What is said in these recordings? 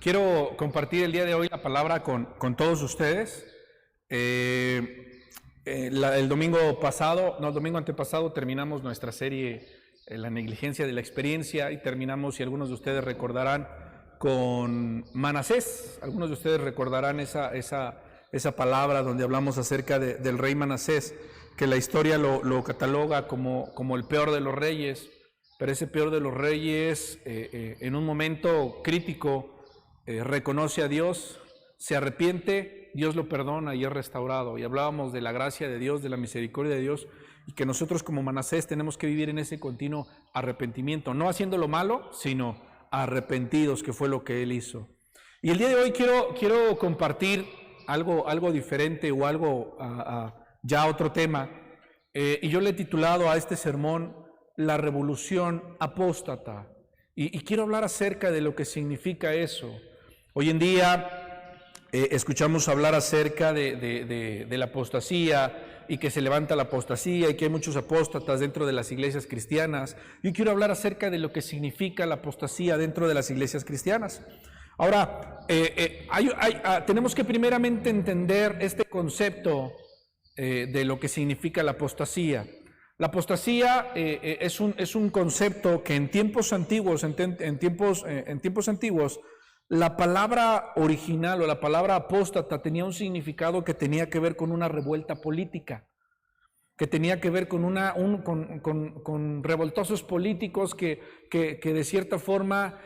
Quiero compartir el día de hoy la palabra con todos ustedes. El domingo pasado, no, el domingo antepasado terminamos nuestra serie La negligencia de la experiencia y terminamos, si algunos de ustedes recordarán, con Manasés. Algunos de ustedes recordarán esa palabra donde hablamos acerca del rey Manasés, que la historia lo cataloga como el peor de los reyes, pero ese peor de los reyes en un momento crítico reconoce a Dios, se arrepiente, Dios lo perdona y es restaurado. Y hablábamos de la gracia de Dios, de la misericordia de Dios, y que nosotros como Manasés tenemos que vivir en ese continuo arrepentimiento, no haciendo lo malo, sino arrepentidos, que fue lo que Él hizo. Y el día de hoy quiero compartir algo diferente o algo ya otro tema, y yo le he titulado a este sermón La revolución apóstata, y quiero hablar acerca de lo que significa eso. Hoy en día escuchamos hablar acerca de la apostasía y que se levanta la apostasía y que hay muchos apóstatas dentro de las iglesias cristianas. Yo quiero hablar acerca de lo que significa la apostasía dentro de las iglesias cristianas. Ahora, tenemos que primeramente entender este concepto de lo que significa la apostasía. La apostasía es un concepto que en tiempos antiguos, en tiempos antiguos, la palabra original o la palabra apóstata tenía un significado que tenía que ver con una revuelta política, que tenía que ver con revoltosos políticos que de cierta forma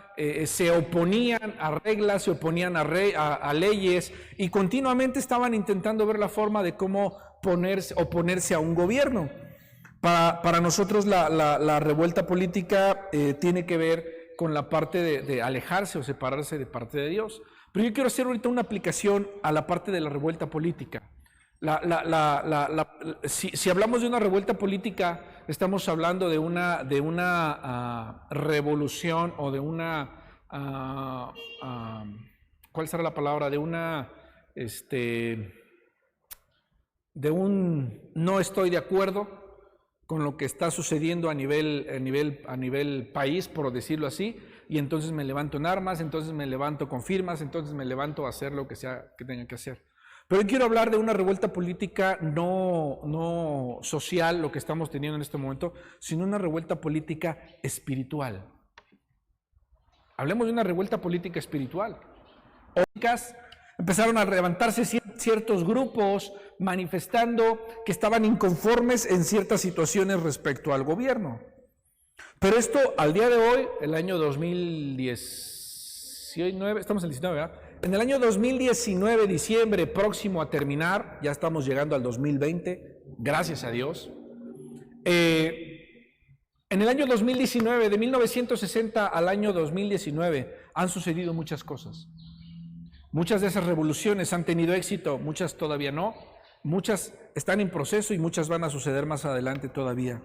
se oponían a reglas, se oponían a leyes y continuamente estaban intentando ver la forma de cómo oponerse a un gobierno. Para nosotros la revuelta política tiene que ver con la parte de alejarse o separarse de parte de Dios. Pero yo quiero hacer ahorita una aplicación a la parte de la revuelta política. Si hablamos de una revuelta política, estamos hablando de una revolución o de una, ¿cuál será la palabra? De un no estoy de acuerdo con lo que está sucediendo a nivel país, por decirlo así, y entonces me levanto en armas, entonces me levanto con firmas, entonces me levanto a hacer lo que sea que tenga que hacer. Pero yo quiero hablar de una revuelta política no social, lo que estamos teniendo en este momento, sino una revuelta política espiritual. Hablemos de una revuelta política espiritual. Empezaron a levantarse ciertos grupos manifestando que estaban inconformes en ciertas situaciones respecto al gobierno. Pero esto al día de hoy, el año 2019, estamos en el 19, ¿verdad? En el año 2019, diciembre próximo a terminar, ya estamos llegando al 2020, gracias a Dios. En el año 2019, de 1960 al año 2019, han sucedido muchas cosas. Muchas de esas revoluciones han tenido éxito, muchas todavía no, muchas están en proceso y muchas van a suceder más adelante todavía.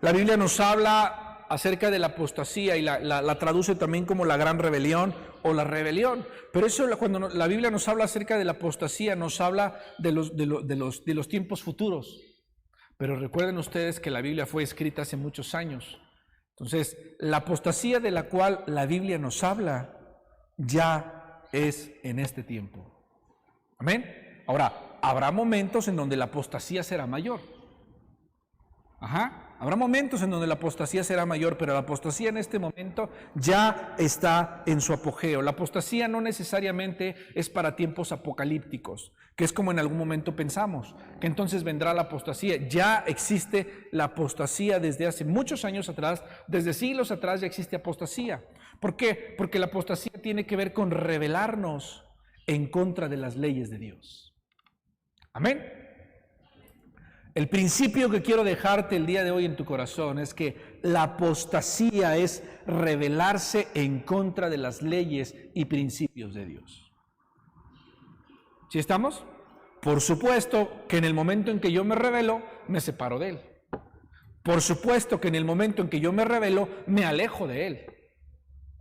La Biblia nos habla acerca de la apostasía y la traduce también como la gran rebelión o la rebelión. Pero eso, cuando la Biblia nos habla acerca de la apostasía, nos habla de los tiempos futuros. Pero recuerden ustedes que la Biblia fue escrita hace muchos años. Entonces, la apostasía de la cual la Biblia nos habla ya es en este tiempo. Amén. Ahora, habrá momentos en donde la apostasía será mayor. Habrá momentos en donde la apostasía será mayor, pero la apostasía en este momento ya está en su apogeo. La apostasía no necesariamente es para tiempos apocalípticos, que es como en algún momento pensamos, que entonces vendrá la apostasía. Ya existe la apostasía desde hace muchos años atrás, desde siglos atrás ya existe apostasía. ¿Por qué? Porque la apostasía tiene que ver con rebelarnos en contra de las leyes de Dios. Amén. El principio que quiero dejarte el día de hoy en tu corazón es que la apostasía es rebelarse en contra de las leyes y principios de Dios. ¿Sí estamos? Por supuesto que en el momento en que yo me rebelo, me separo de Él. Por supuesto que en el momento en que yo me rebelo, me alejo de Él.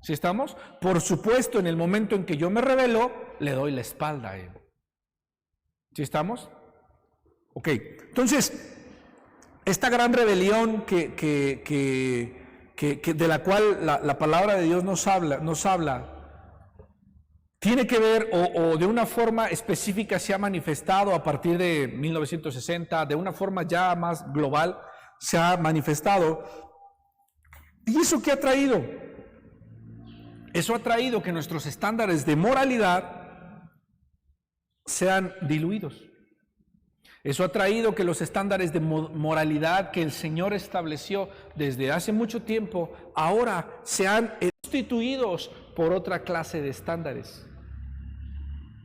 ¿Sí estamos? Por supuesto, en el momento en que yo me rebelo, le doy la espalda a Él. ¿Sí estamos? Ok, entonces, esta gran rebelión de la cual la palabra de Dios nos habla, tiene que ver o de una forma específica se ha manifestado a partir de 1960, de una forma ya más global se ha manifestado. ¿Y eso qué ha traído? Eso ha traído que nuestros estándares de moralidad sean diluidos. Eso ha traído que los estándares de moralidad que el Señor estableció desde hace mucho tiempo, ahora sean sustituidos por otra clase de estándares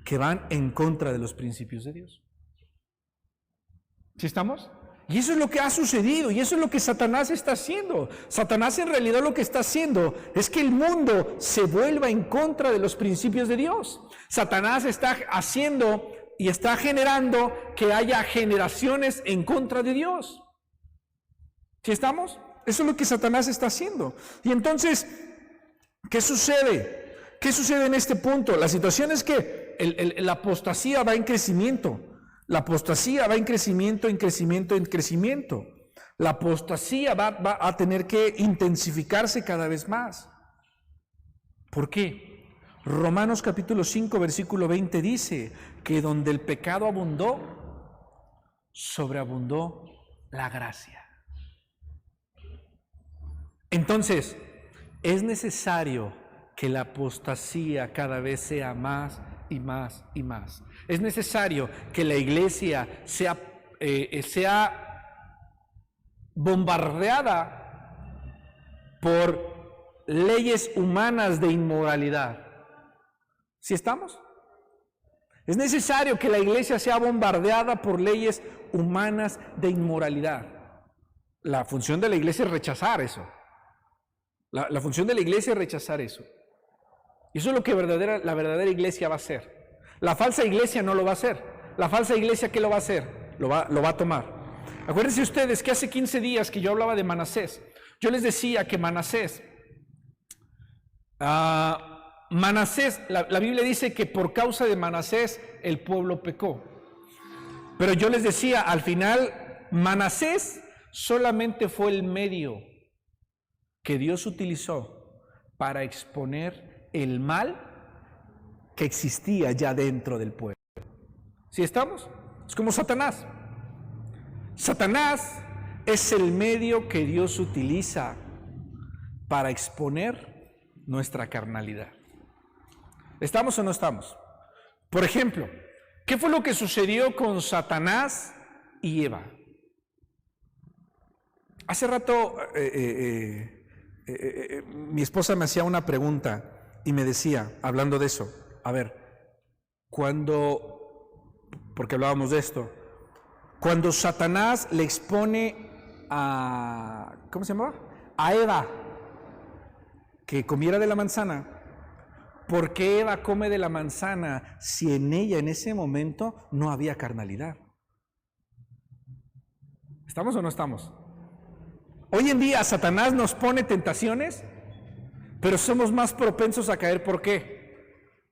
que van en contra de los principios de Dios. ¿Sí estamos? Y eso es lo que ha sucedido, y eso es lo que Satanás está haciendo. Satanás en realidad lo que está haciendo es que el mundo se vuelva en contra de los principios de Dios. Satanás está haciendo y está generando que haya generaciones en contra de Dios. ¿Sí estamos? Eso es lo que Satanás está haciendo. Y entonces, ¿qué sucede? ¿Qué sucede en este punto? La situación es que la apostasía va en crecimiento. La apostasía va en crecimiento, en crecimiento, en crecimiento. La apostasía va a tener que intensificarse cada vez más. ¿Por qué? Romanos capítulo 5, versículo 20 dice que donde el pecado abundó, sobreabundó la gracia. Entonces, es necesario que la apostasía cada vez sea más y más y más. Es necesario que la iglesia sea bombardeada por leyes humanas de inmoralidad. ¿Sí estamos? Es necesario que la iglesia sea bombardeada por leyes humanas de inmoralidad. La función de la iglesia es rechazar eso. La función de la iglesia es rechazar eso. Y eso es lo que la verdadera iglesia va a hacer. La falsa iglesia no lo va a hacer. La falsa iglesia, ¿qué lo va a hacer? Lo va a tomar. Acuérdense ustedes que hace 15 días que yo hablaba de Manasés, yo les decía que Manasés, la Biblia dice que por causa de Manasés el pueblo pecó. Pero yo les decía, al final, Manasés solamente fue el medio que Dios utilizó para exponer el mal que existía ya dentro del pueblo. ¿Sí estamos? Es como Satanás. Satanás es el medio que Dios utiliza para exponer nuestra carnalidad. ¿Estamos o no estamos? Por ejemplo, ¿qué fue lo que sucedió con Satanás y Eva? Hace rato mi esposa me hacía una pregunta y me decía, hablando de eso, a ver, porque hablábamos de esto, cuando Satanás le expone a, ¿cómo se llamaba? A Eva, que comiera de la manzana, ¿por qué Eva come de la manzana si en ella en ese momento no había carnalidad? ¿Estamos o no estamos? Hoy en día Satanás nos pone tentaciones, pero somos más propensos a caer. ¿Por qué?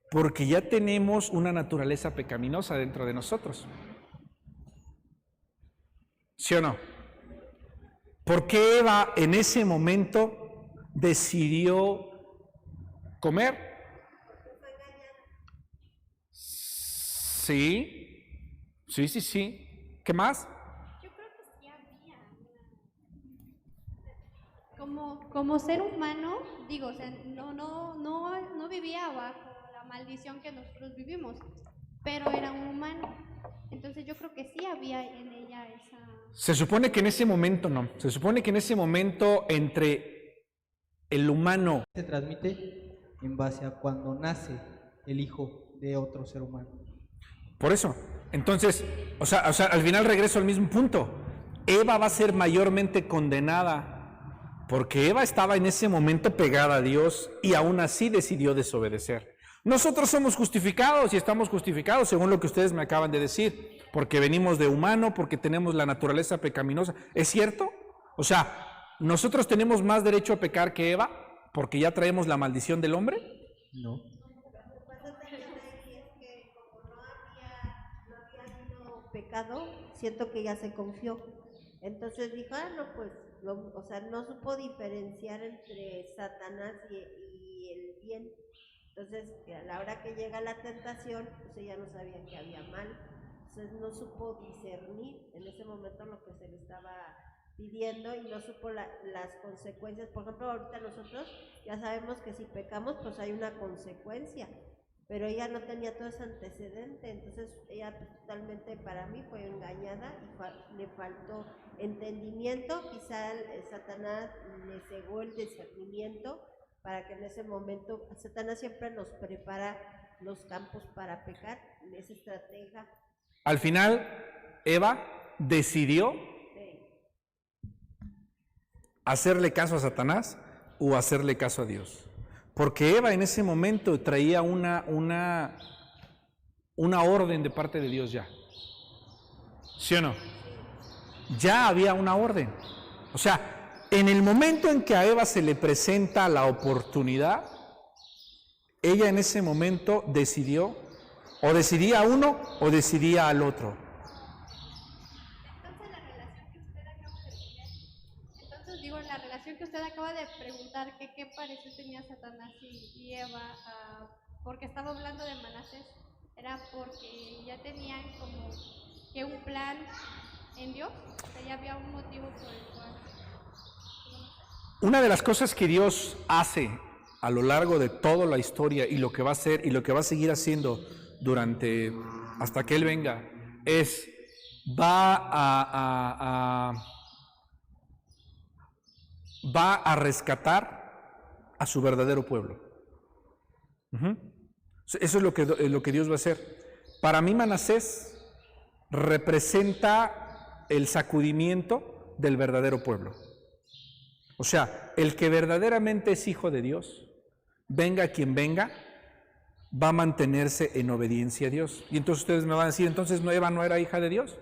Porque ya tenemos una naturaleza pecaminosa dentro de nosotros. ¿Sí o no? ¿Por qué Eva en ese momento decidió comer? Sí. ¿Qué más? Yo creo que sí había como ser humano, digo, o sea, no vivía bajo la maldición que nosotros vivimos, pero era un humano. Entonces yo creo que sí había en ella esa... Se supone que en ese momento no. Se supone que en ese momento entre el humano... Se transmite en base a cuando nace el hijo de otro ser humano. Por eso. Entonces, o sea, al final regreso al mismo punto. Eva va a ser mayormente condenada porque Eva estaba en ese momento pegada a Dios y aún así decidió desobedecer. Nosotros somos justificados y estamos justificados según lo que ustedes me acaban de decir, porque venimos de humano, porque tenemos la naturaleza pecaminosa. ¿Es cierto? O sea, ¿nosotros tenemos más derecho a pecar que Eva porque ya traemos la maldición del hombre? No. Pecado, siento que ya se confió. Entonces dijo, no, pues, o sea, no supo diferenciar entre Satanás y el bien. Entonces, a la hora que llega la tentación, pues ella no sabía que había mal. Entonces no supo discernir en ese momento lo que se le estaba pidiendo y no supo las consecuencias. Por ejemplo, ahorita nosotros ya sabemos que si pecamos, pues hay una consecuencia, pero ella no tenía todo ese antecedente, entonces ella pues, totalmente para mí fue engañada y le faltó entendimiento. Quizá Satanás le cegó el discernimiento para que en ese momento, Satanás siempre nos prepara los campos para pecar, es estratega. Al final, Eva decidió hacerle caso a Satanás o hacerle caso a Dios. Porque Eva en ese momento traía una orden de parte de Dios ya. ¿Sí o no? Ya había una orden. O sea, en el momento en que a Eva se le presenta la oportunidad, ella en ese momento decidió, o decidía a uno o decidía al otro. La relación que usted acaba de preguntar, que qué parecido tenía Satanás y Eva, porque estaba hablando de Manasés, era porque ya tenían como que un plan en Dios, o sea, ya había un motivo por el cual. Una de las cosas que Dios hace a lo largo de toda la historia y lo que va a hacer y lo que va a seguir haciendo hasta que Él venga, es va a rescatar a su verdadero pueblo. Eso es lo que Dios va a hacer. Para mí Manasés representa el sacudimiento del verdadero pueblo. O sea, el que verdaderamente es hijo de Dios, venga quien venga, va a mantenerse en obediencia a Dios. Y entonces ustedes me van a decir, entonces Eva no era hija de Dios.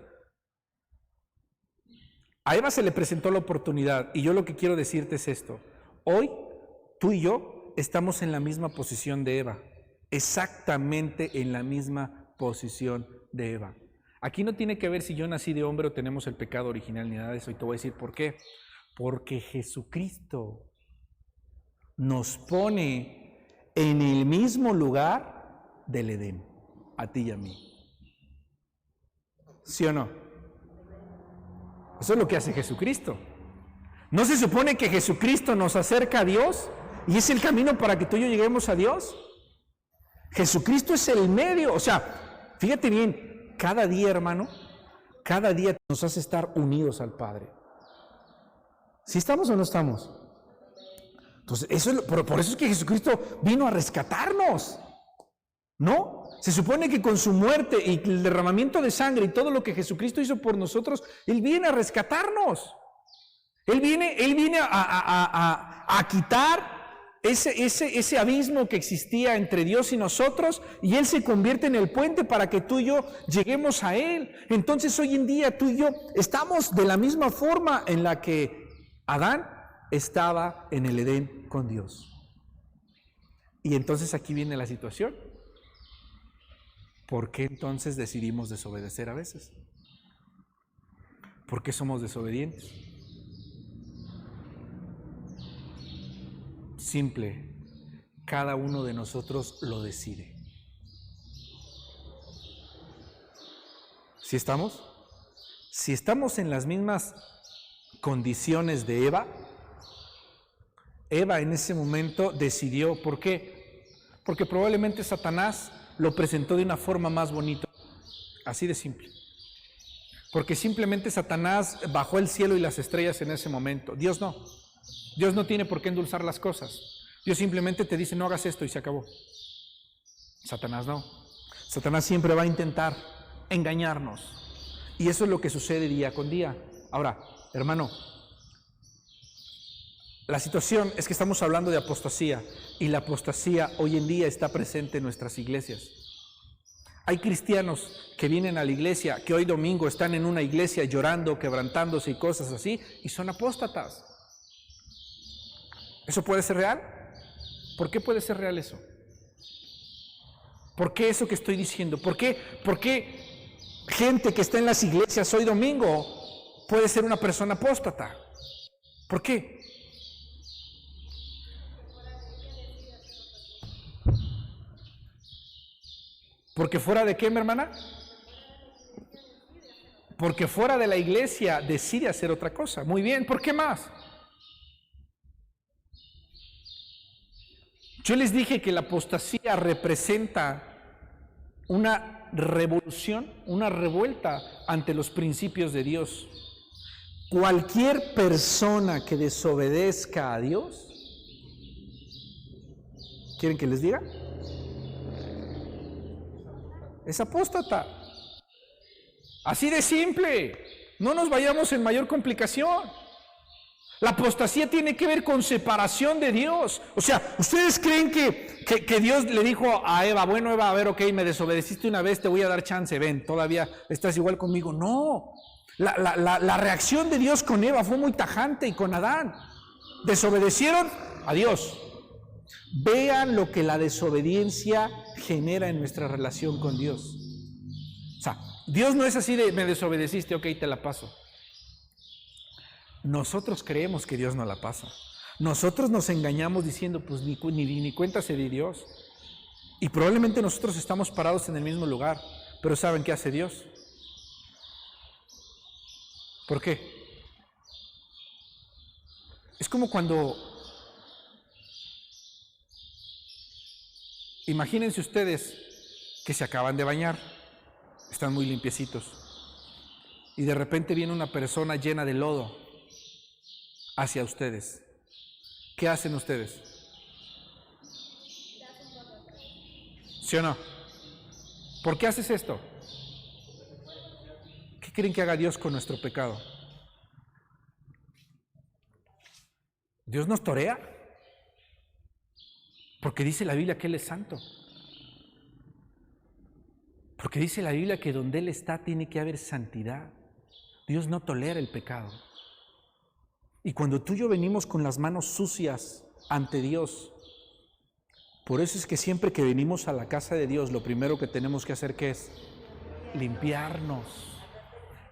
A Eva se le presentó la oportunidad y yo lo que quiero decirte es esto. Hoy, tú y yo estamos en la misma posición de Eva, exactamente en la misma posición de Eva. Aquí no tiene que ver si yo nací de hombre o tenemos el pecado original ni nada de eso, y te voy a decir por qué. Porque Jesucristo nos pone en el mismo lugar del Edén, a ti y a mí. ¿Sí o no? Eso es lo que hace Jesucristo. ¿No se supone que Jesucristo nos acerca a Dios y es el camino para que tú y yo lleguemos a Dios? Jesucristo es el medio. O sea, fíjate bien, cada día, hermano, cada día nos hace estar unidos al Padre. ¿Sí estamos o no estamos? Entonces, por eso es que Jesucristo vino a rescatarnos, ¿no? Se supone que con su muerte y el derramamiento de sangre y todo lo que Jesucristo hizo por nosotros, Él viene a rescatarnos. Él viene a quitar ese abismo que existía entre Dios y nosotros, y Él se convierte en el puente para que tú y yo lleguemos a Él. Entonces hoy en día tú y yo estamos de la misma forma en la que Adán estaba en el Edén con Dios. Y entonces aquí viene la situación. ¿Por qué entonces decidimos desobedecer a veces? ¿Por qué somos desobedientes? Simple, cada uno de nosotros lo decide. ¿Sí estamos? Si estamos en las mismas condiciones de Eva, Eva en ese momento decidió, ¿por qué? Porque probablemente Satanás lo presentó de una forma más bonita, así de simple. Porque simplemente Satanás bajó el cielo y las estrellas en ese momento. Dios no. Dios no tiene por qué endulzar las cosas. Dios simplemente te dice, no hagas esto y se acabó. Satanás no. Satanás siempre va a intentar engañarnos. Y eso es lo que sucede día con día. Ahora, hermano, la situación es que estamos hablando de apostasía, y la apostasía hoy en día está presente en nuestras iglesias. Hay cristianos que vienen a la iglesia, que hoy domingo están en una iglesia llorando, quebrantándose y cosas así, y son apóstatas. ¿Eso puede ser real? ¿Por qué puede ser real eso? ¿Por qué eso que estoy diciendo? ¿Por qué gente que está en las iglesias hoy domingo puede ser una persona apóstata? ¿Por qué? Porque fuera de qué, mi hermana? Porque fuera de la iglesia decide hacer otra cosa. Muy bien, ¿por qué más? Yo les dije que la apostasía representa una revolución, una revuelta ante los principios de Dios. Cualquier persona que desobedezca a Dios, ¿quieren que les diga? Es apóstata. Así de simple. No nos vayamos en mayor complicación. La apostasía tiene que ver con separación de Dios. O sea, ¿ustedes creen que Dios le dijo a Eva, bueno Eva, a ver, ok, me desobedeciste una vez, te voy a dar chance, ven, todavía estás igual conmigo? No. La reacción de Dios con Eva fue muy tajante y con Adán. Desobedecieron a Dios. Vean lo que la desobediencia genera en nuestra relación con Dios. O sea, Dios no es así de, me desobedeciste, ok, te la paso. Nosotros creemos que Dios no la pasa. Nosotros nos engañamos diciendo, pues ni cuenta se di Dios. Y probablemente nosotros estamos parados en el mismo lugar, pero ¿saben qué hace Dios? ¿Por qué? Es como cuando, imagínense ustedes que se acaban de bañar, están muy limpiecitos, y de repente viene una persona llena de lodo hacia ustedes. ¿Qué hacen ustedes? ¿Sí o no? ¿Por qué haces esto? ¿Qué creen que haga Dios con nuestro pecado? Dios nos torea, porque dice la Biblia que Él es santo. Porque dice la Biblia que donde Él está tiene que haber santidad. Dios no tolera el pecado. Y cuando tú y yo venimos con las manos sucias ante Dios, por eso es que siempre que venimos a la casa de Dios, lo primero que tenemos que hacer, ¿qué es? Limpiarnos,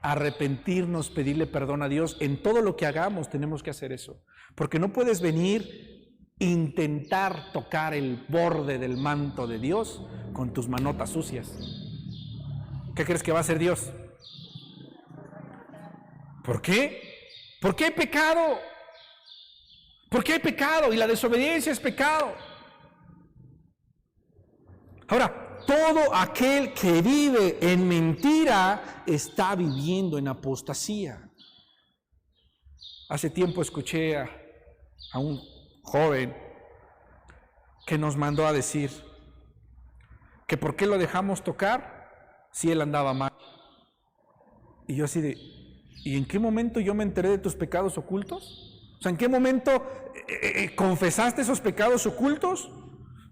arrepentirnos, pedirle perdón a Dios. En todo lo que hagamos tenemos que hacer eso. Porque no puedes venir, intentar tocar el borde del manto de Dios con tus manotas sucias. ¿Qué crees que va a hacer Dios? ¿Por qué? ¿Por qué hay pecado? ¿Por qué hay pecado? Y la desobediencia es pecado. Ahora, todo aquel que vive en mentira está viviendo en apostasía. Hace tiempo escuché a un joven que nos mandó a decir que por qué lo dejamos tocar si él andaba mal. Y yo así de, ¿y en qué momento yo me enteré de tus pecados ocultos? O sea, ¿en qué momento confesaste esos pecados ocultos?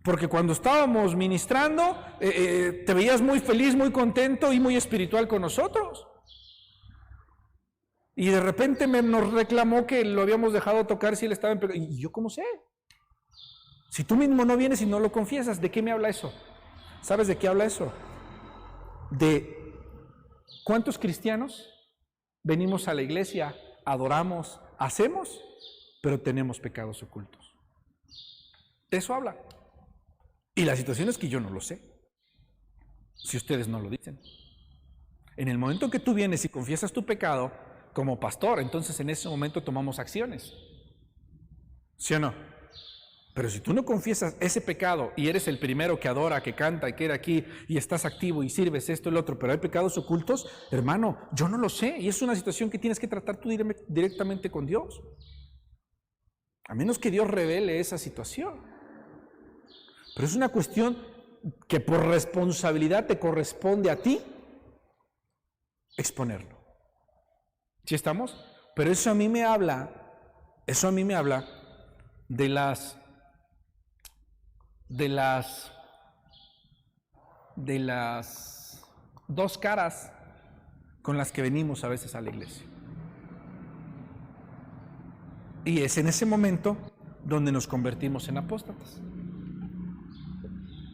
Porque cuando estábamos ministrando, te veías muy feliz, muy contento y muy espiritual con nosotros. Y de repente nos reclamó que lo habíamos dejado tocar si él estaba en pecado. ¿Y yo cómo sé? Si tú mismo no vienes y no lo confiesas, ¿de qué me habla eso? ¿Sabes de qué habla eso? De cuántos cristianos venimos a la iglesia, adoramos, hacemos, pero tenemos pecados ocultos. De eso habla. Y la situación es que yo no lo sé, si ustedes no lo dicen. En el momento en que tú vienes y confiesas tu pecado como pastor, entonces en ese momento tomamos acciones. ¿Sí o no? Pero si tú no confiesas ese pecado y eres el primero que adora, que canta y queda aquí y estás activo y sirves esto y lo otro, pero hay pecados ocultos, hermano, yo no lo sé. Y es una situación que tienes que tratar tú directamente con Dios. A menos que Dios revele esa situación. Pero es una cuestión que por responsabilidad te corresponde a ti exponerlo. ¿Sí estamos? Pero eso a mí me habla de las dos caras con las que venimos a veces a la iglesia. Y es en ese momento donde nos convertimos en apóstatas.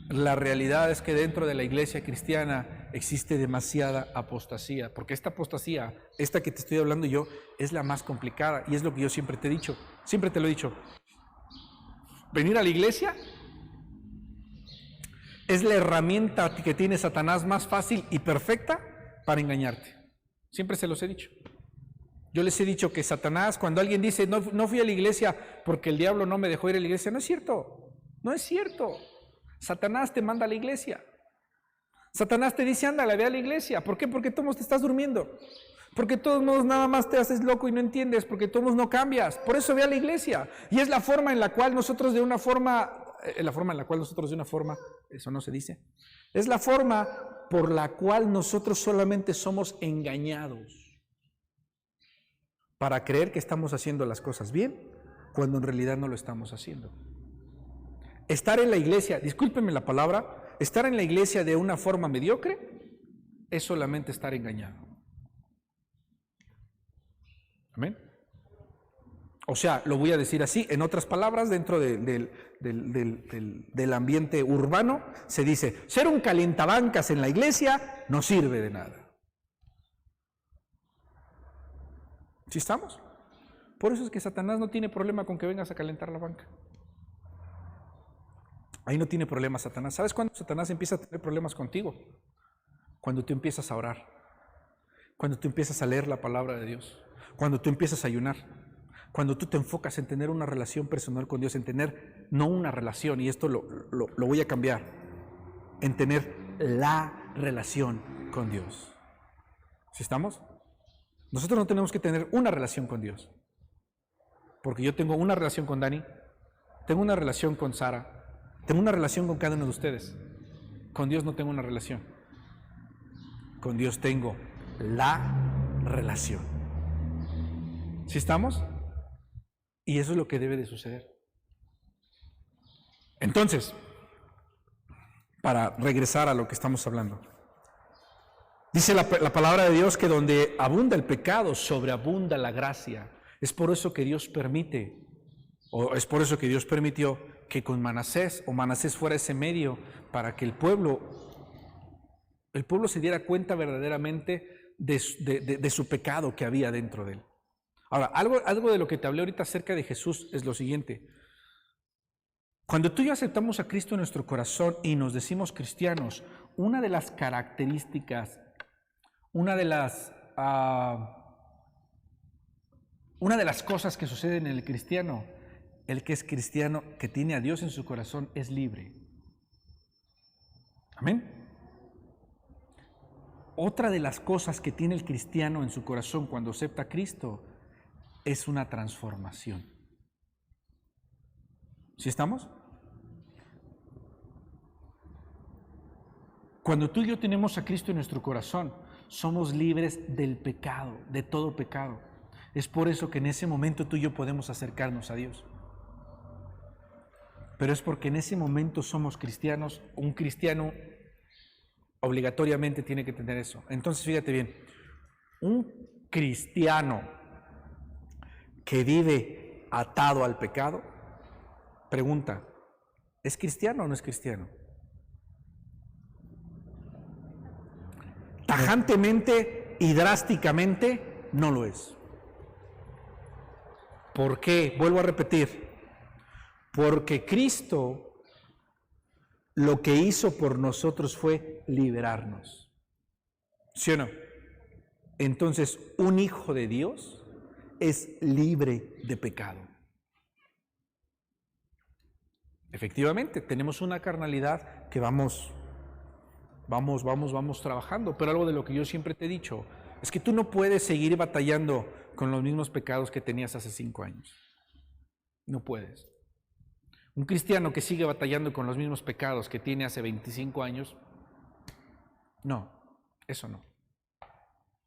La realidad es que dentro de la iglesia cristiana existe demasiada apostasía, porque esta apostasía, esta que te estoy hablando yo, es la más complicada y es lo que yo siempre te he dicho, siempre te lo he dicho. Venir a la iglesia Es la herramienta que tiene Satanás más fácil y perfecta para engañarte. Siempre se los he dicho. Yo les he dicho que Satanás, cuando alguien dice, no fui a la iglesia porque el diablo no me dejó ir a la iglesia, no es cierto. No es cierto. Satanás te manda a la iglesia. Satanás te dice, ándale, ve a la iglesia. ¿Por qué? Porque todos te estás durmiendo. Porque de todos modos nada más te haces loco y no entiendes, porque de todos modos no cambias. Por eso ve a la iglesia. Y es la forma en la cual nosotros de una forma, eso no se dice, es la forma por la cual nosotros solamente somos engañados para creer que estamos haciendo las cosas bien, cuando en realidad no lo estamos haciendo. Estar en la iglesia, discúlpenme la palabra, estar en la iglesia de una forma mediocre es solamente estar engañado. Amén. O sea, lo voy a decir así, en otras palabras, dentro del ambiente urbano, se dice, ser un calientabancas en la iglesia no sirve de nada. ¿Sí estamos? Por eso es que Satanás no tiene problema con que vengas a calentar la banca. Ahí no tiene problema Satanás. ¿Sabes cuándo Satanás empieza a tener problemas contigo? Cuando tú empiezas a orar, cuando tú empiezas a leer la palabra de Dios, cuando tú empiezas a ayunar, cuando tú te enfocas en tener una relación personal con Dios, en tener, no una relación, y esto lo voy a cambiar, en tener la relación con Dios. ¿Sí estamos? Nosotros no tenemos que tener una relación con Dios, porque yo tengo una relación con Dani, tengo una relación con Sara, tengo una relación con cada uno de ustedes. Con Dios no tengo una relación. Con Dios tengo la relación. ¿Sí estamos? Y eso es lo que debe de suceder. Entonces, para regresar a lo que estamos hablando, dice la palabra de Dios que donde abunda el pecado, sobreabunda la gracia. Es por eso que Dios permite, o es por eso que Dios permitió que con Manasés fuera ese medio para que el pueblo se diera cuenta verdaderamente de su pecado que había dentro de él. Ahora, algo de lo que te hablé ahorita acerca de Jesús es lo siguiente. Cuando tú y yo aceptamos a Cristo en nuestro corazón y nos decimos cristianos, una de las características, una de las cosas que suceden en el cristiano, el que es cristiano, que tiene a Dios en su corazón, es libre. Amén. Otra de las cosas que tiene el cristiano en su corazón cuando acepta a Cristo es una transformación. ¿Sí estamos? Cuando tú y yo tenemos a Cristo en nuestro corazón, somos libres del pecado, de todo pecado. Es por eso que en ese momento tú y yo podemos acercarnos a Dios. Pero es porque en ese momento somos cristianos. Un cristiano obligatoriamente tiene que tener eso. Entonces, fíjate bien, un cristiano que vive atado al pecado, pregunta, ¿es cristiano o no es cristiano? Tajantemente y drásticamente no lo es. ¿Por qué? Vuelvo a repetir. Porque Cristo lo que hizo por nosotros fue liberarnos. ¿Sí o no? Entonces, un hijo de Dios es libre de pecado. Efectivamente, tenemos una carnalidad que vamos trabajando, pero algo de lo que yo siempre te he dicho es que tú no puedes seguir batallando con los mismos pecados que tenías hace 5 años. No puedes. Un cristiano que sigue batallando con los mismos pecados que tiene hace 25 años, no, eso no.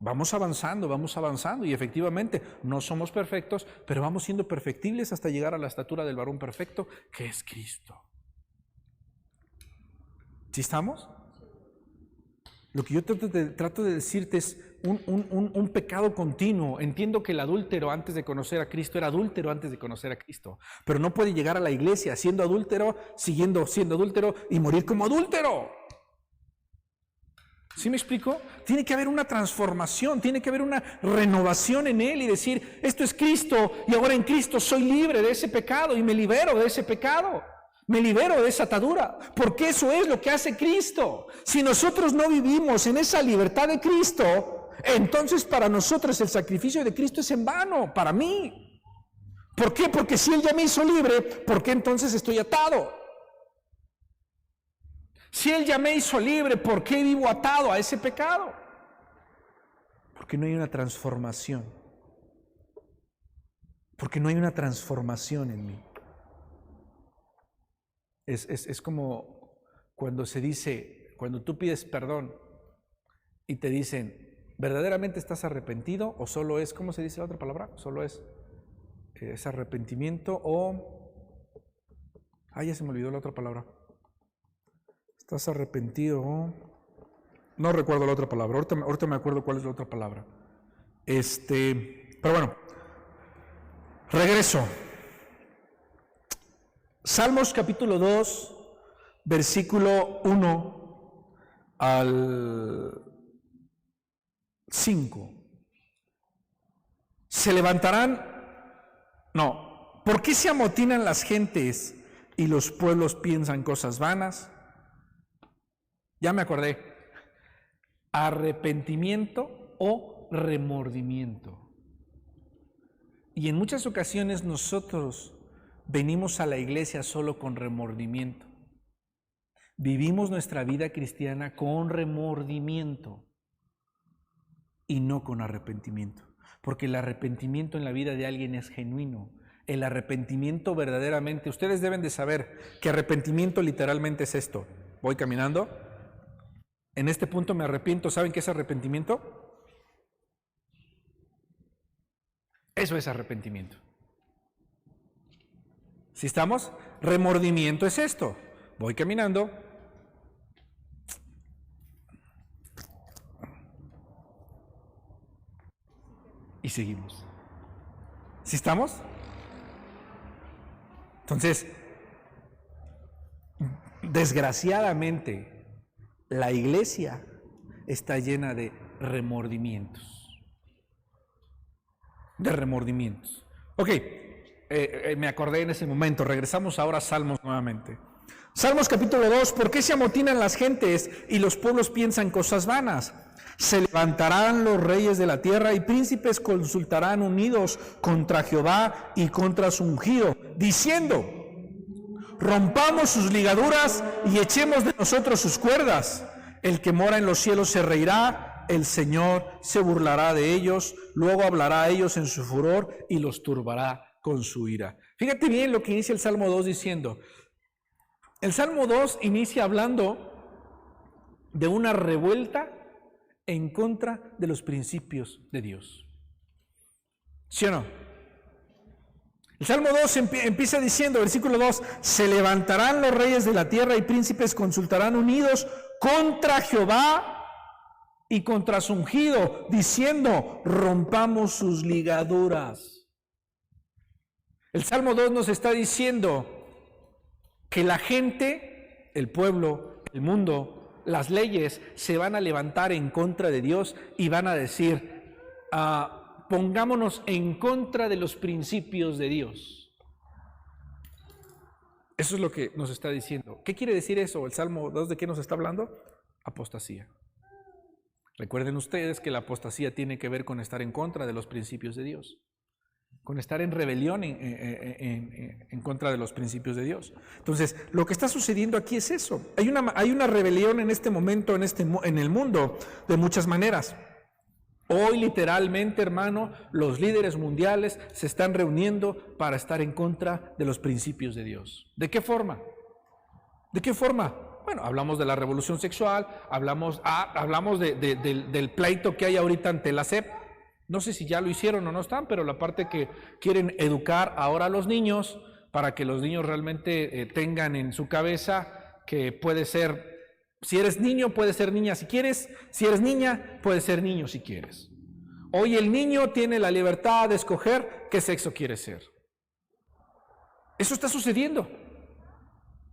Vamos avanzando y efectivamente no somos perfectos, pero vamos siendo perfectibles hasta llegar a la estatura del varón perfecto, que es Cristo. ¿Sí estamos? Lo que yo trato de decirte es un pecado continuo. Entiendo que el adúltero antes de conocer a Cristo era adúltero antes de conocer a Cristo, pero no puede llegar a la iglesia siendo adúltero, siendo adúltero y morir como adúltero. ¿Sí me explico? Tiene que haber una transformación, tiene que haber una renovación en él y decir, esto es Cristo y ahora en Cristo soy libre de ese pecado y me libero de ese pecado. Me libero de esa atadura, porque eso es lo que hace Cristo. Si nosotros no vivimos en esa libertad de Cristo, entonces para nosotros el sacrificio de Cristo es en vano, para mí. ¿Por qué? Porque si Él ya me hizo libre, ¿por qué entonces estoy atado? Si Él ya me hizo libre, ¿por qué vivo atado a ese pecado? Porque no hay una transformación. Porque no hay una transformación en mí. Es como cuando se dice, cuando tú pides perdón y te dicen, ¿verdaderamente estás arrepentido o solo es, ¿cómo se dice la otra palabra? Solo es arrepentimiento o... ya se me olvidó la otra palabra. ¿Estás arrepentido o...? No recuerdo la otra palabra, ahorita me acuerdo cuál es la otra palabra. Pero bueno, regreso. Salmos capítulo 2, versículo 1 al 5. Se levantarán, ¿por qué se amotinan las gentes y los pueblos piensan cosas vanas? Ya me acordé. Arrepentimiento o remordimiento. Y en muchas ocasiones nosotros venimos a la iglesia solo con remordimiento. Vivimos nuestra vida cristiana con remordimiento y no con arrepentimiento. Porque el arrepentimiento en la vida de alguien es genuino. El arrepentimiento verdaderamente, ustedes deben de saber que arrepentimiento literalmente es esto. Voy caminando, en este punto me arrepiento. ¿Saben qué es arrepentimiento? Eso es arrepentimiento. ¿Sí estamos? Remordimiento es esto. Voy caminando. Y seguimos. ¿Sí estamos? Entonces, desgraciadamente, la iglesia está llena de remordimientos. Ok. Me acordé en ese momento, regresamos ahora a Salmos nuevamente. Salmos capítulo 2, ¿por qué se amotinan las gentes y los pueblos piensan cosas vanas? Se levantarán los reyes de la tierra y príncipes consultarán unidos contra Jehová y contra su ungido, diciendo, rompamos sus ligaduras y echemos de nosotros sus cuerdas. El que mora en los cielos se reirá, el Señor se burlará de ellos, luego hablará a ellos en su furor y los turbará con su ira. Fíjate bien lo que inicia el Salmo 2 diciendo. El Salmo 2 inicia hablando de una revuelta en contra de los principios de Dios. ¿Sí o no? El Salmo 2 empieza diciendo, versículo 2, se levantarán los reyes de la tierra y príncipes consultarán unidos contra Jehová y contra su ungido, diciendo, rompamos sus ligaduras. El Salmo 2 nos está diciendo que la gente, el pueblo, el mundo, las leyes se van a levantar en contra de Dios y van a decir, pongámonos en contra de los principios de Dios. Eso es lo que nos está diciendo. ¿Qué quiere decir eso? El Salmo 2, ¿de qué nos está hablando? Apostasía. Recuerden ustedes que la apostasía tiene que ver con estar en contra de los principios de Dios, con estar en rebelión en contra de los principios de Dios. Entonces, lo que está sucediendo aquí es eso. Hay una rebelión en este momento, en el mundo, de muchas maneras. Hoy, literalmente, hermano, los líderes mundiales se están reuniendo para estar en contra de los principios de Dios. ¿De qué forma? ¿De qué forma? Bueno, hablamos de la revolución sexual, hablamos del pleito que hay ahorita ante la SEP. No sé si ya lo hicieron o no están, pero la parte que quieren educar ahora a los niños para que los niños realmente tengan en su cabeza que puede ser, si eres niño, puede ser niña si quieres, si eres niña, puede ser niño si quieres. Hoy el niño tiene la libertad de escoger qué sexo quiere ser. Eso está sucediendo.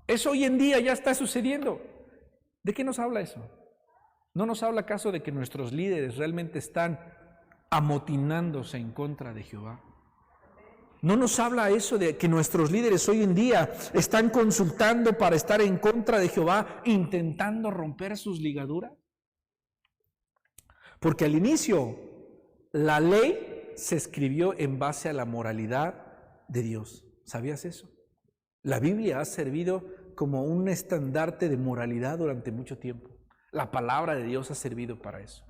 Eso hoy en día ya está sucediendo. ¿De qué nos habla eso? ¿No nos habla acaso de que nuestros líderes realmente están amotinándose en contra de Jehová? ¿No nos habla eso de que nuestros líderes hoy en día están consultando para estar en contra de Jehová, intentando romper sus ligaduras? Porque al inicio la ley se escribió en base a la moralidad de Dios. ¿Sabías eso? La Biblia ha servido como un estandarte de moralidad durante mucho tiempo. La palabra de Dios ha servido para eso.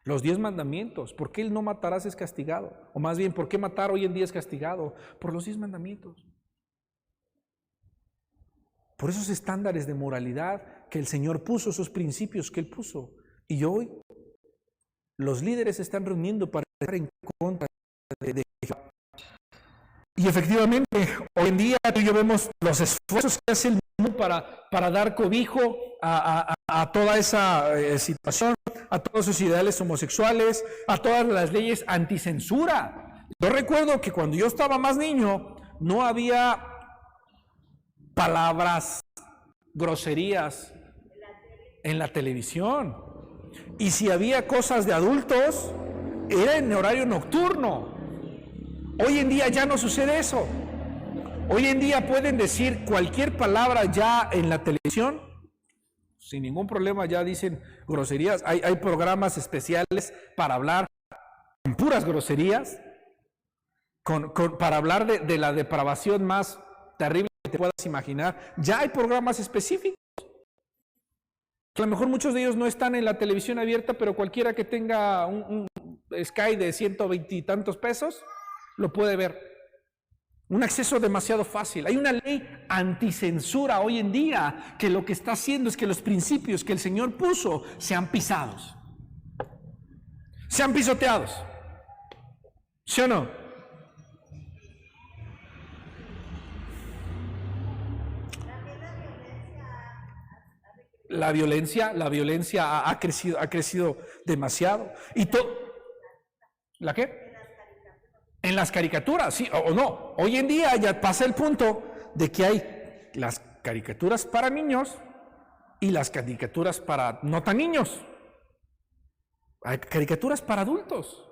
Los 10 mandamientos, ¿por qué el no matarás es castigado? O más bien, ¿por qué matar hoy en día es castigado? Por los 10 mandamientos. Por esos estándares de moralidad que el Señor puso, esos principios que Él puso. Y hoy los líderes se están reuniendo para estar en contra de Jehová. Y efectivamente, hoy en día tú y yo vemos los esfuerzos que hace el mundo para dar cobijo a toda esa situación, a todos esos ideales homosexuales, a todas las leyes anticensura. Yo recuerdo que cuando yo estaba más niño, no había palabras, groserías en la televisión. Y si había cosas de adultos, era en horario nocturno. Hoy en día ya no sucede eso. Hoy en día pueden decir cualquier palabra ya en la televisión, sin ningún problema ya dicen groserías. Hay programas especiales para hablar con puras groserías, para hablar de la depravación más terrible que te puedas imaginar. Ya hay programas específicos. A lo mejor muchos de ellos no están en la televisión abierta, pero cualquiera que tenga un Sky de 120 y tantos pesos, lo puede ver. Un acceso demasiado fácil. Hay una ley anticensura hoy en día que lo que está haciendo es que los principios que el Señor puso sean pisados. Sean pisoteados. ¿Sí o no? La violencia ha crecido demasiado. ¿La qué? En las caricaturas, sí o no. Hoy en día ya pasa el punto de que hay las caricaturas para niños y las caricaturas para no tan niños. Hay caricaturas para adultos.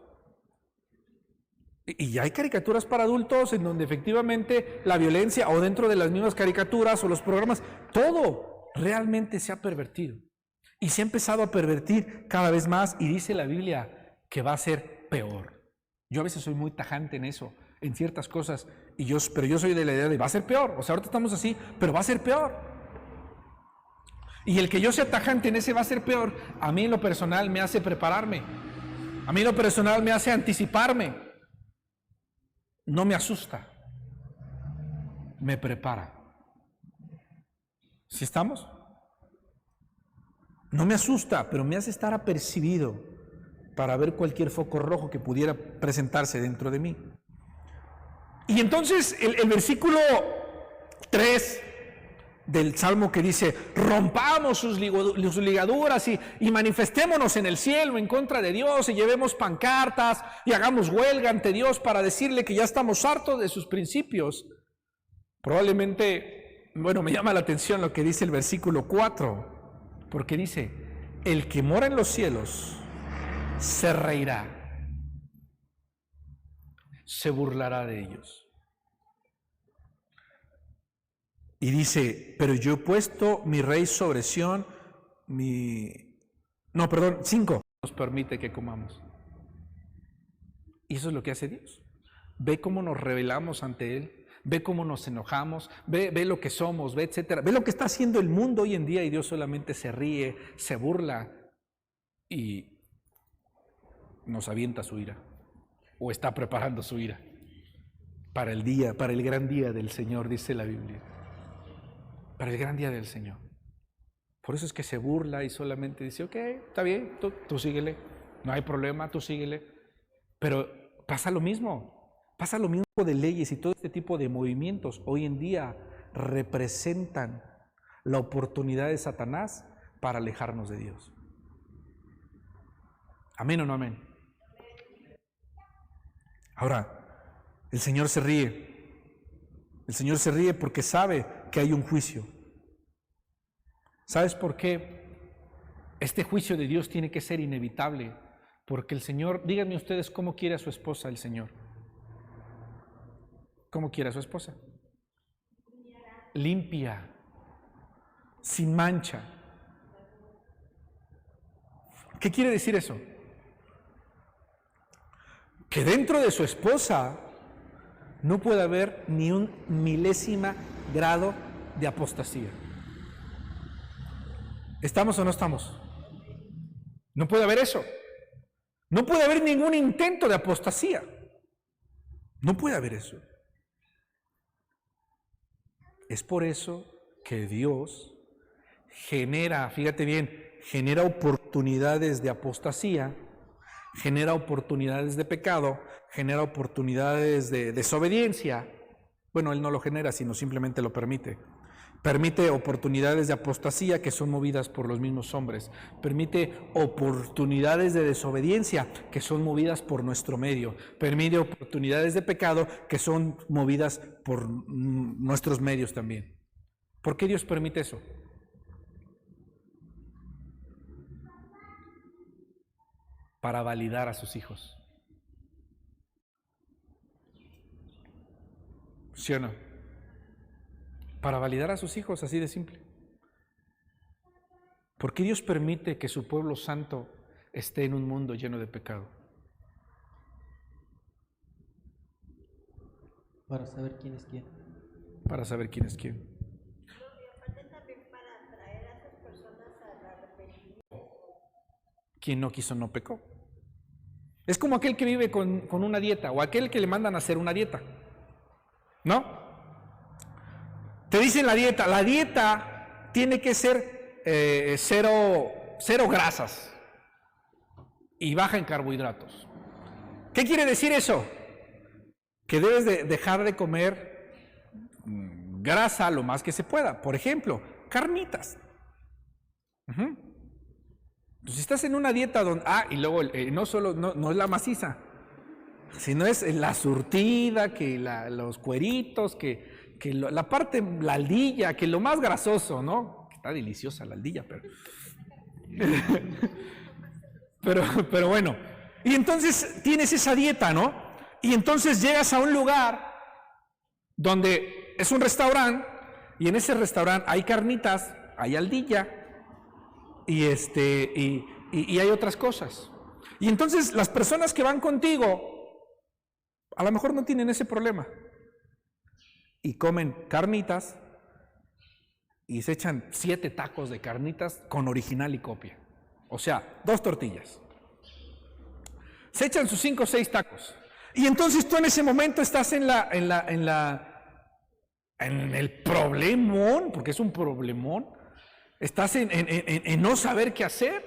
Y hay caricaturas para adultos en donde efectivamente la violencia, o dentro de las mismas caricaturas o los programas, todo realmente se ha pervertido. Y se ha empezado a pervertir cada vez más, y dice la Biblia que va a ser peor. Yo a veces soy muy tajante en eso, en ciertas cosas, pero yo soy de la idea de va a ser peor. O sea, ahorita estamos así, pero va a ser peor. Y el que yo sea tajante en ese va a ser peor, a mí en lo personal me hace prepararme. A mí en lo personal me hace anticiparme. No me asusta, me prepara. ¿Sí estamos? No me asusta, pero me hace estar apercibido para ver cualquier foco rojo que pudiera presentarse dentro de mí. Y entonces el versículo 3 del Salmo que dice, rompamos sus ligaduras y manifestémonos en el cielo en contra de Dios, y llevemos pancartas y hagamos huelga ante Dios para decirle que ya estamos hartos de sus principios. Probablemente, me llama la atención lo que dice el versículo 4, porque dice, el que mora en los cielos se reirá, se burlará de ellos. Y dice, pero yo he puesto mi rey sobre Sión, 5, nos permite que comamos. Y eso es lo que hace Dios. Ve cómo nos rebelamos ante Él, ve cómo nos enojamos, ve lo que somos, ve etcétera. Ve lo que está haciendo el mundo hoy en día, y Dios solamente se ríe, se burla y nos avienta su ira, o está preparando su ira para el gran día del Señor, dice la Biblia. Para el gran día del Señor. Por eso es que se burla y solamente dice, ok, está bien, tú síguele, no hay problema, tú síguele. Pero pasa lo mismo de leyes y todo este tipo de movimientos. Hoy en día representan la oportunidad de Satanás para alejarnos de Dios. ¿Amén o no amén? Ahora, el Señor se ríe. El Señor se ríe porque sabe que hay un juicio. ¿Sabes por qué? Este juicio de Dios tiene que ser inevitable, porque el Señor, díganme ustedes cómo quiere a su esposa el Señor. ¿Cómo quiere a su esposa? Limpia, sin mancha. ¿Qué quiere decir eso? Que dentro de su esposa no puede haber ni un milésima grado de apostasía. ¿Estamos o no estamos? No puede haber eso. No puede haber ningún intento de apostasía. No puede haber eso. Es por eso que Dios genera, fíjate bien, genera oportunidades de apostasía, genera oportunidades de pecado, genera oportunidades de desobediencia. Bueno, Él no lo genera, sino simplemente lo permite. Permite oportunidades de apostasía que son movidas por los mismos hombres. Permite oportunidades de desobediencia que son movidas por nuestro medio. Permite oportunidades de pecado que son movidas por nuestros medios también. ¿Por qué Dios permite eso? Para validar a sus hijos. ¿Sí o no? Para validar a sus hijos, así de simple. ¿Por qué Dios permite que su pueblo santo esté en un mundo lleno de pecado? Para saber quién es quién. Para saber quién es quién. Y aparte también para traer a esas personas al arrepentimiento. Quien no quiso no pecó. Es como aquel que vive con una dieta o aquel que le mandan a hacer una dieta. ¿No? Te dicen la dieta tiene que ser cero grasas y baja en carbohidratos. ¿Qué quiere decir eso? Que debes de dejar de comer grasa lo más que se pueda. Por ejemplo, carnitas. Entonces, si estás en una dieta donde, y luego no es la maciza, sino es la surtida, que los cueritos, que la parte, la aldilla, que lo más grasoso, ¿no? Está deliciosa la aldilla, pero bueno. Y entonces tienes esa dieta, ¿no? Y entonces llegas a un lugar donde es un restaurante y en ese restaurante hay carnitas, hay aldilla y hay otras cosas. Y entonces las personas que van contigo a lo mejor no tienen ese problema. Y comen carnitas y se echan 7 tacos de carnitas con original y copia. O sea, 2 tortillas. Se echan sus 5 o 6 tacos. Y entonces tú en ese momento estás en el problemón, porque es un problemón. Estás en no saber qué hacer.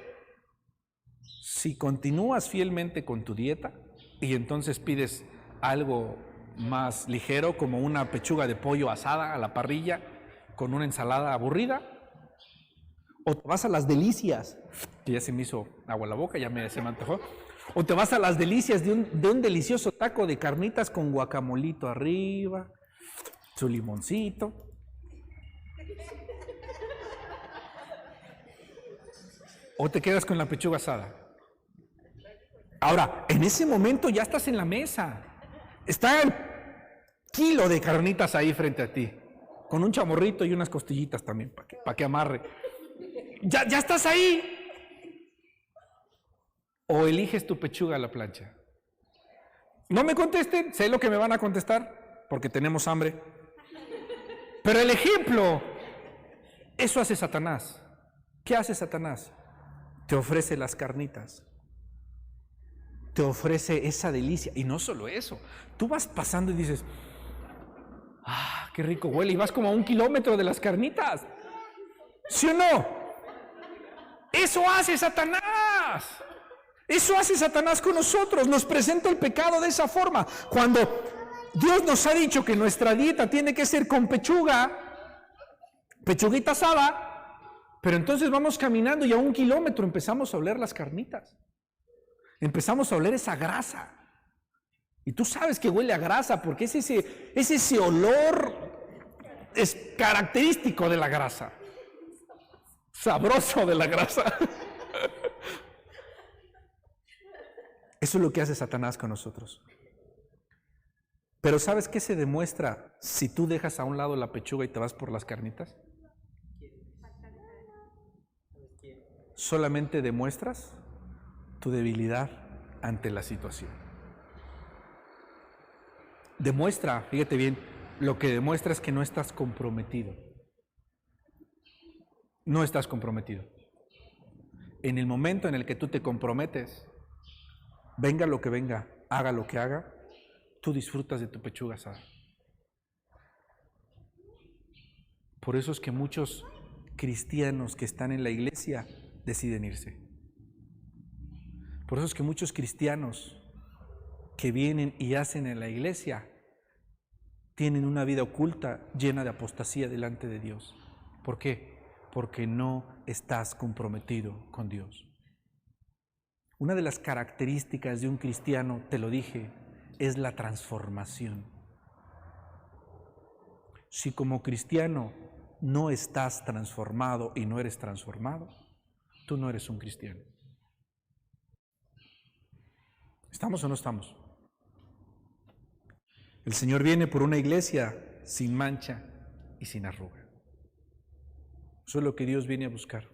Si continúas fielmente con tu dieta y entonces pides algo más ligero, como una pechuga de pollo asada a la parrilla con una ensalada aburrida, o te vas a las delicias, que ya se me hizo agua en la boca, se me antojó, o te vas a las delicias de un delicioso taco de carnitas con guacamolito arriba, su limoncito, o te quedas con la pechuga asada. Ahora, en ese momento ya estás en la mesa. Está el kilo de carnitas ahí frente a ti, con un chamorrito y unas costillitas también, para que amarre. Ya estás ahí. O eliges tu pechuga a la plancha. No me contesten, sé lo que me van a contestar, porque tenemos hambre. Pero el ejemplo, eso hace Satanás. ¿Qué hace Satanás? Te ofrece las carnitas. Te ofrece esa delicia. Y no solo eso, tú vas pasando y dices, qué rico huele, y vas como a 1 kilómetro de las carnitas. ¿Sí o no? Eso hace Satanás. Eso hace Satanás con nosotros. Nos presenta el pecado de esa forma. Cuando Dios nos ha dicho que nuestra dieta tiene que ser con pechuguita asada, pero entonces vamos caminando y a 1 kilómetro empezamos a oler las carnitas. Empezamos a oler esa grasa. Y tú sabes que huele a grasa porque es ese olor es característico de la grasa. Sabroso de la grasa. Eso es lo que hace Satanás con nosotros. Pero ¿sabes qué se demuestra si tú dejas a un lado la pechuga y te vas por las carnitas? Solamente demuestras tu debilidad ante la situación. Demuestra, fíjate bien, lo que demuestra es que no estás comprometido. No estás comprometido. En el momento en el que tú te comprometes, venga lo que venga, haga lo que haga, tú disfrutas de tu pechuga asada. Por eso es que muchos cristianos que están en la iglesia deciden irse. Por eso es que muchos cristianos que vienen y hacen en la iglesia tienen una vida oculta llena de apostasía delante de Dios. ¿Por qué? Porque no estás comprometido con Dios. Una de las características de un cristiano, te lo dije, es la transformación. Si como cristiano no estás transformado y no eres transformado, tú no eres un cristiano. ¿Estamos o no estamos? El Señor viene por una iglesia sin mancha y sin arruga. Eso es lo que Dios viene a buscar.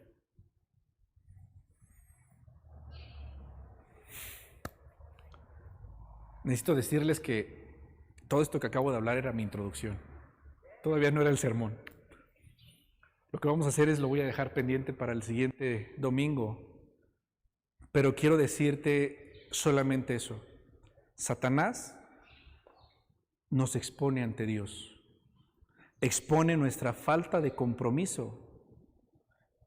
Necesito decirles que todo esto que acabo de hablar era mi introducción. Todavía no era el sermón. Lo que vamos a hacer es, lo voy a dejar pendiente para el siguiente domingo. Pero quiero decirte solamente eso. Satanás nos expone ante Dios. Expone nuestra falta de compromiso.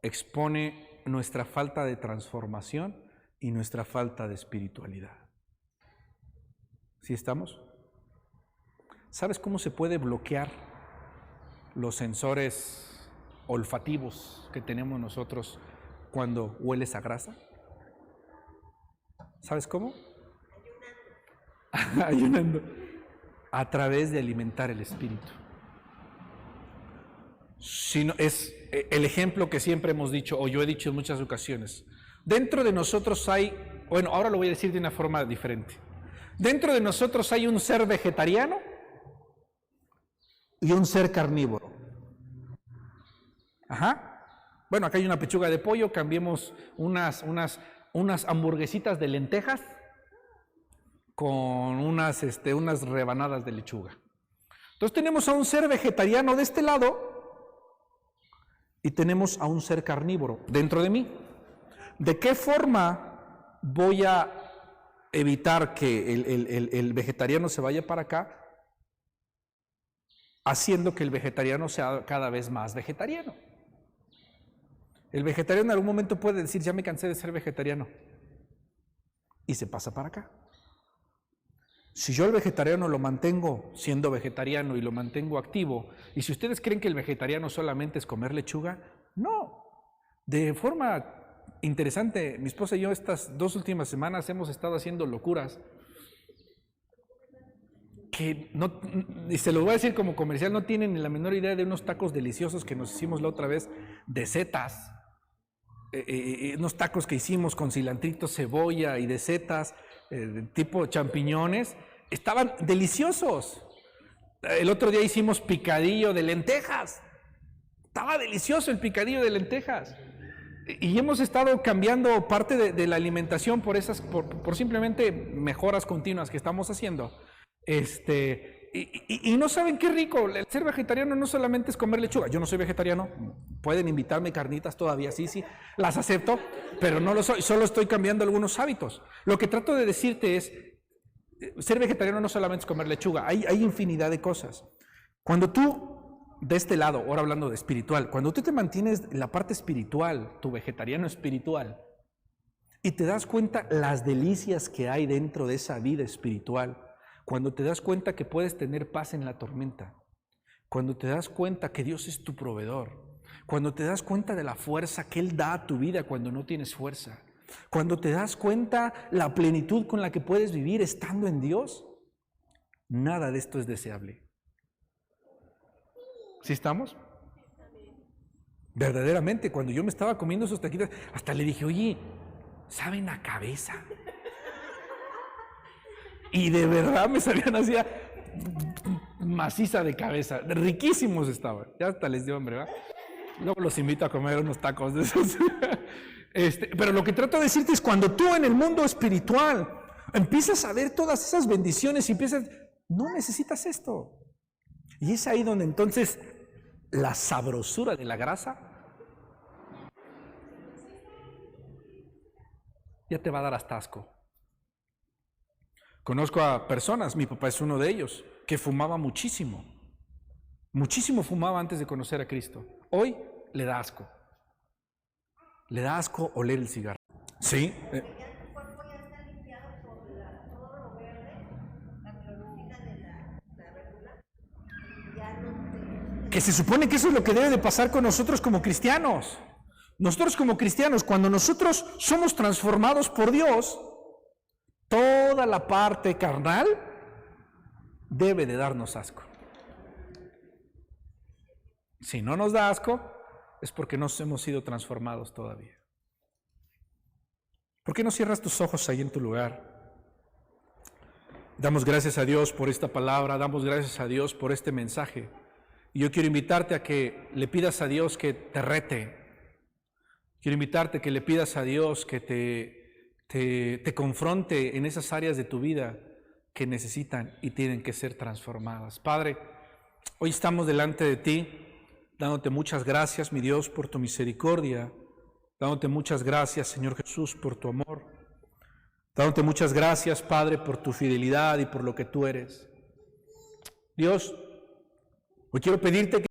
Expone nuestra falta de transformación y nuestra falta de espiritualidad. ¿Sí estamos? ¿Sabes cómo se puede bloquear los sensores olfativos que tenemos nosotros cuando hueles a grasa? ¿Sabes cómo? Ayunando. A través de alimentar el espíritu. Es el ejemplo que siempre hemos dicho, o yo he dicho en muchas ocasiones. Dentro de nosotros hay, bueno, ahora lo voy a decir de una forma diferente. Dentro de nosotros hay un ser vegetariano y un ser carnívoro. Ajá. Bueno, acá hay una pechuga de pollo, cambiemos unas hamburguesitas de lentejas con unas rebanadas de lechuga. Entonces tenemos a un ser vegetariano de este lado y tenemos a un ser carnívoro dentro de mí. ¿De qué forma voy a evitar que el vegetariano se vaya para acá? Haciendo que el vegetariano sea cada vez más vegetariano. El vegetariano en algún momento puede decir, ya me cansé de ser vegetariano, y se pasa para acá. Si yo el vegetariano lo mantengo siendo vegetariano y lo mantengo activo, y si ustedes creen que el vegetariano solamente es comer lechuga, no. De forma interesante, mi esposa y yo estas 2 últimas semanas hemos estado haciendo locuras que no, y se los voy a decir como comercial, no tienen ni la menor idea de unos tacos deliciosos que nos hicimos la otra vez de setas, unos tacos que hicimos con cilantrito, cebolla y de setas, tipo champiñones, estaban deliciosos. El otro día hicimos picadillo de lentejas, estaba delicioso el picadillo de lentejas. Y hemos estado cambiando parte de la alimentación por simplemente mejoras continuas que estamos haciendo. Y no saben qué rico. El ser vegetariano no solamente es comer lechuga. Yo no soy vegetariano. Pueden invitarme carnitas todavía, sí, las acepto, pero no lo soy. Solo estoy cambiando algunos hábitos. Lo que trato de decirte es, ser vegetariano no solamente es comer lechuga. Hay infinidad de cosas. Cuando tú, de este lado, ahora hablando de espiritual, cuando tú te mantienes en la parte espiritual, tu vegetariano espiritual, y te das cuenta las delicias que hay dentro de esa vida espiritual, cuando te das cuenta que puedes tener paz en la tormenta, cuando te das cuenta que Dios es tu proveedor, cuando te das cuenta de la fuerza que Él da a tu vida cuando no tienes fuerza, cuando te das cuenta la plenitud con la que puedes vivir estando en Dios, nada de esto es deseable. ¿Sí estamos? Verdaderamente, cuando yo me estaba comiendo esos taquitos, hasta le dije, oye, ¿saben a cabeza? Y de verdad me sabían así, maciza de cabeza, riquísimos estaban, ya hasta les dio hambre, ¿verdad? Luego los invito a comer unos tacos de esos. Pero lo que trato de decirte es, cuando tú en el mundo espiritual empiezas a ver todas esas bendiciones y empiezas, no necesitas esto. Y es ahí donde entonces la sabrosura de la grasa ya te va a dar hasta asco. Conozco a personas, mi papá es uno de ellos, que fumaba muchísimo. Muchísimo fumaba antes de conocer a Cristo. Hoy le da asco. Le da asco oler el cigarro. Sí. Que se supone que eso es lo que debe de pasar con nosotros como cristianos. Nosotros como cristianos, cuando nosotros somos transformados por Dios, toda la parte carnal debe de darnos asco. Si no nos da asco, es porque no hemos sido transformados todavía. ¿Por qué no cierras tus ojos ahí en tu lugar? Damos gracias a Dios por esta palabra, damos gracias a Dios por este mensaje. Y yo quiero invitarte a que le pidas a Dios que te rete. Quiero invitarte a que le pidas a Dios que te confronte en esas áreas de tu vida que necesitan y tienen que ser transformadas. Padre, hoy estamos delante de ti, dándote muchas gracias, mi Dios, por tu misericordia, dándote muchas gracias, Señor Jesús, por tu amor, dándote muchas gracias, Padre, por tu fidelidad y por lo que tú eres. Dios, hoy quiero pedirte que